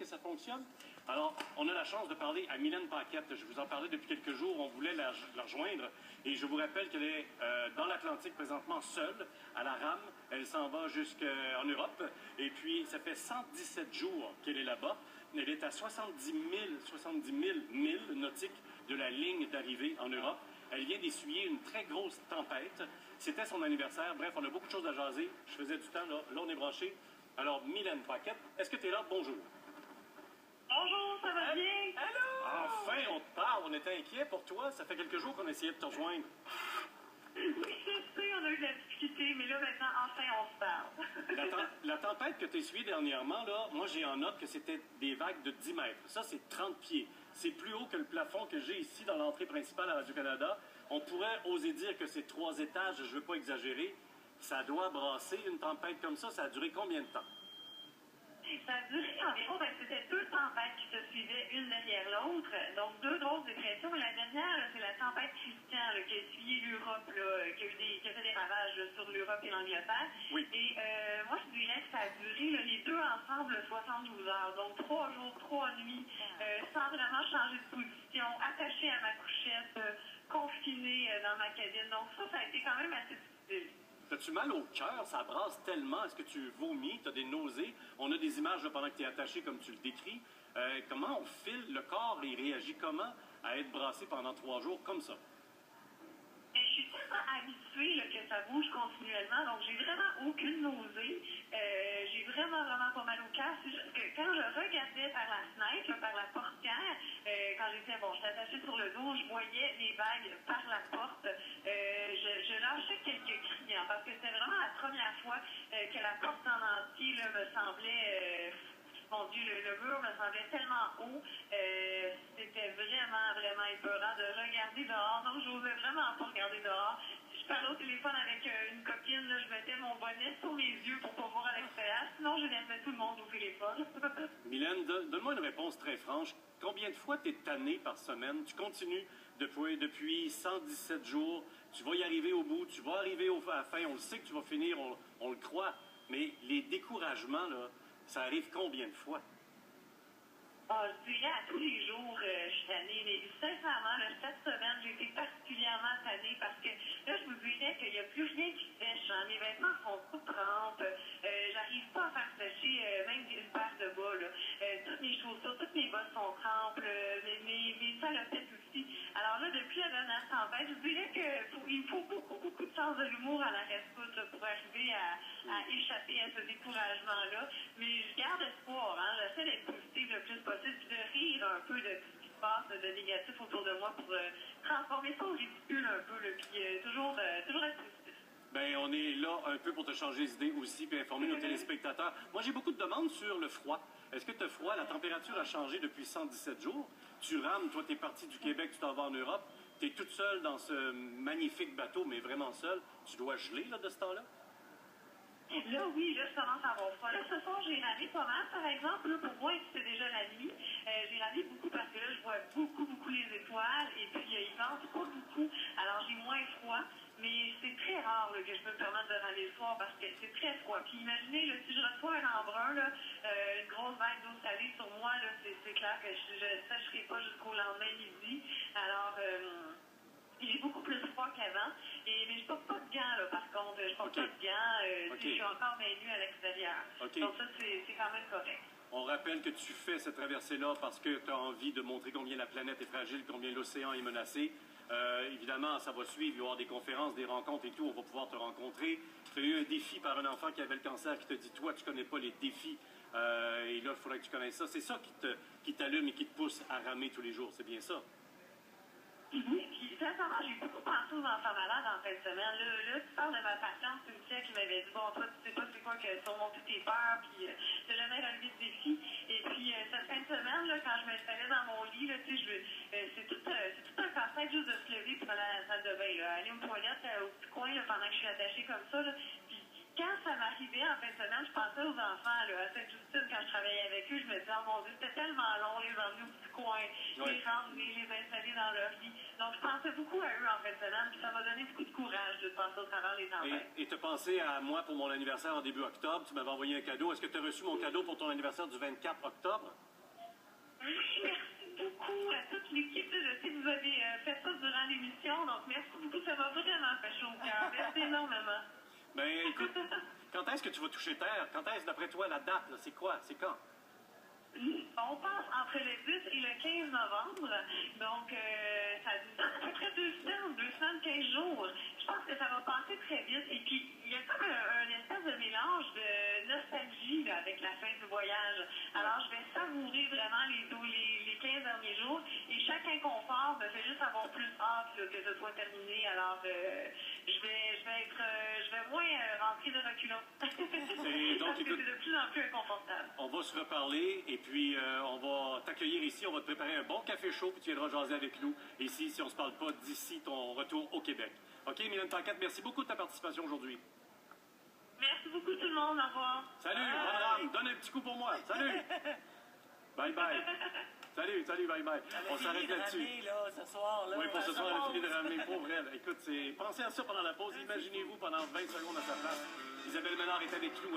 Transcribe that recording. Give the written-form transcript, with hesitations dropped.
que ça fonctionne? Alors, on a la chance de parler à Mylène Paquette. Je vous en parlais depuis quelques jours. On voulait la rejoindre. Et je vous rappelle qu'elle est dans l'Atlantique présentement seule, à la rame. Elle s'en va jusqu'en Europe. Et puis, ça fait 117 jours qu'elle est là-bas. Elle est à 70 000 milles nautiques de la ligne d'arrivée en Europe. Elle vient d'essuyer une très grosse tempête. C'était son anniversaire. Bref, on a beaucoup de choses à jaser. Je faisais du temps, là. Là, on est branché. Alors, Mylène Paquette, est-ce que tu es là? Bonjour. Bonjour, ça va bien? Allô? Enfin, on te parle. On était inquiets pour toi. Ça fait quelques jours qu'on essayait de te rejoindre. Oui, je sais, on a eu de la difficulté, mais là, maintenant, enfin, on se parle. La tempête que tu as essuyée dernièrement, là, moi, j'ai en note que c'était des vagues de 10 mètres. Ça, c'est 30 pieds. C'est plus haut que le plafond que j'ai ici dans l'entrée principale à Radio-Canada. On pourrait oser dire que c'est 3 étages, je ne veux pas exagérer. Ça doit brasser une tempête comme ça. Ça a duré combien de temps? Ça a duré environ, c'était 2 tempêtes qui se suivaient une derrière l'autre, donc 2 grosses dépressions. La dernière, c'est la tempête Christian qui a essuyé l'Europe, qui a fait des ravages sur l'Europe et l'Angleterre. Oui. Et moi, je dirais que ça a duré, les deux ensemble, 72 heures. Donc 3 jours, 3 nuits, sans vraiment changer de position, attachée à ma couchette, confinée dans ma cabine. Donc ça a été quand même assez difficile. As-tu mal au cœur? Ça brasse tellement. Est-ce que tu vomis? Tu as des nausées? On a des images là, pendant que tu es attaché, comme tu le décris. Comment on file? Le corps, il réagit comment à être brassé pendant 3 jours comme ça? Je suis tellement habituée que ça bouge continuellement, donc j'ai vraiment aucune nausée. J'ai vraiment pas mal au cœur. C'est juste que quand je regardais par la fenêtre, par la portière, quand j'étais attachée sur le dos, je voyais les vagues par la porte. Je lâchais quelques cris, parce que c'était vraiment la première fois que la porte en entier là, me semblait... Mon Dieu, le mur me semblait tellement haut. C'était vraiment épeurant de regarder dehors. Donc, je n'osais vraiment pas regarder dehors. Si je parlais au téléphone avec une copine, là, je mettais mon bonnet sur mes yeux pour pas voir à l'extérieur. Sinon, je laissais tout le monde au téléphone. Mylène, donne-moi une réponse très franche. Combien de fois tu es tannée par semaine? Tu continues depuis 117 jours. Tu vas y arriver au bout. Tu vas arriver à la fin. On le sait que tu vas finir. On le croit. Mais les découragements, là, ça arrive combien de fois? Je dirais à tous les jours, je suis tannée. Mais sincèrement, cette semaine, j'ai été particulièrement tannée parce que là, je vous dirais qu'il n'y a plus rien qui sèche. Hein. Mes vêtements sont tout trempes. J'arrive pas à faire sécher même une paire de bas. Là. Toutes mes chaussures, toutes mes bottes sont trempes. Mes salopettes aussi. Alors là, depuis la dernière tempête, je dirais qu'il faut beaucoup de sens de l'humour à la rescousse pour arriver à échapper à ce découragement-là. Mais je garde espoir. Hein. J'essaie d'être positive le plus possible, puis de rire un peu de tout ce qui se passe de négatif autour de moi pour transformer ça au ridicule un peu, puis toujours être positif. Ben, on est là un peu pour te changer d'idée aussi, puis informer nos téléspectateurs. Moi, j'ai beaucoup de demandes sur le froid. Est-ce que tu as froid? La température a changé depuis 117 jours. Tu rames, toi, tu es parti du Québec, tu t'en vas en Europe. Tu es toute seule dans ce magnifique bateau, mais vraiment seule. Tu dois geler, là, de ce temps-là? Là, oui, là, je commence à avoir froid. Là, ce soir, j'ai ramé pas mal, par exemple. Là, pour moi, c'est déjà la nuit. J'ai ramé beaucoup parce que là, je vois beaucoup les étoiles. Et puis, il vente pas beaucoup. Alors, j'ai moins froid. Mais c'est très rare là, que je me permette de ramer le soir parce que c'est très froid. Puis imaginez, là, si je reçois un embrun, là, une grosse vague d'eau salée sur moi, là, c'est clair que je ne sécherai pas jusqu'au lendemain midi. Alors... j'ai beaucoup plus froid qu'avant, mais je porte pas de gants, là, par contre. Je porte pas de gants, je suis encore main nue à l'extérieur. Donc ça, c'est quand même correct. On rappelle que tu fais cette traversée-là parce que tu as envie de montrer combien la planète est fragile, combien l'océan est menacé. Évidemment, ça va suivre, il va y avoir des conférences, des rencontres et tout, on va pouvoir te rencontrer. Tu as eu un défi par un enfant qui avait le cancer qui te dit, toi, tu connais pas les défis, et là, il faudrait que tu connaisses ça. C'est ça qui t'allume et qui te pousse à ramer tous les jours, c'est bien ça? Puis, sincèrement, j'ai beaucoup pensé aux enfants malades en fin de semaine. Là, tu parles de ma patiente, Cynthia, qui m'avait dit, bon, toi, tu sais pas c'est quoi que surmonter tes peurs, puis de jamais relever ce défi. Et puis, cette fin de semaine, là, quand je m'installais dans mon lit, là, tu sais, c'est tout un casse-tête juste de se lever pour aller à la salle de bain, là, aller aux toilettes au petit coin, là, pendant que je suis attachée comme ça, là. Puis, quand ça m'arrivait en fin de semaine, je pensais aux enfants là, à Sainte-Justine, quand je travaillais avec eux, je me disais, oh mon Dieu, c'était tellement long, les emmener au petit coin, les rendre, les installer dans leur lit. Donc, je pensais beaucoup à eux en fin de semaine, puis ça m'a donné beaucoup de courage de passer au travers les tempêtes. Et tu as pensé à moi pour mon anniversaire en début octobre, tu m'avais envoyé un cadeau. Est-ce que tu as reçu mon cadeau pour ton anniversaire du 24 octobre? Oui, merci beaucoup à toute l'équipe. Je sais que vous avez fait ça durant l'émission, donc merci beaucoup. Ça m'a vraiment fait chaud au cœur. Merci énormément. Ben, écoute, quand est-ce que tu vas toucher terre? Quand est-ce, d'après toi, la date, là? C'est quoi? C'est quand? On passe entre le 10 et le 15 novembre, donc ça nous donne à peu près 2 semaines, 15 jours. Je pense que ça va passer très vite. Et puis, il y a comme un espèce de mélange de nostalgie là, avec la fin du voyage. Alors, je vais savourer vraiment les 15 derniers jours et chaque inconfort me fait juste avoir plus hâte là, que ce soit terminé. Alors, je vais moins rentrer de reculons. Et donc, Parce que écoute, c'est de plus en plus inconfortable. on va se reparler et puis on va t'accueillir ici. On va te préparer un bon café chaud puis tu viendras jaser avec nous ici si on se parle pas d'ici ton retour au Québec. OK, Mylène Paquette, merci beaucoup de ta participation aujourd'hui. Merci beaucoup tout le monde. Au revoir. Salut, bonne rame. Donne un petit coup pour moi. Salut. Bye bye. Salut, bye bye. On s'arrête là-dessus. Là, ce soir, là, Oui, pour ce soir, elle a fini de pause. ramener pour elle. Écoute, pensez à ça pendant la pause. Imaginez-vous pendant 20 secondes à sa place. Isabelle Ménard est avec nous.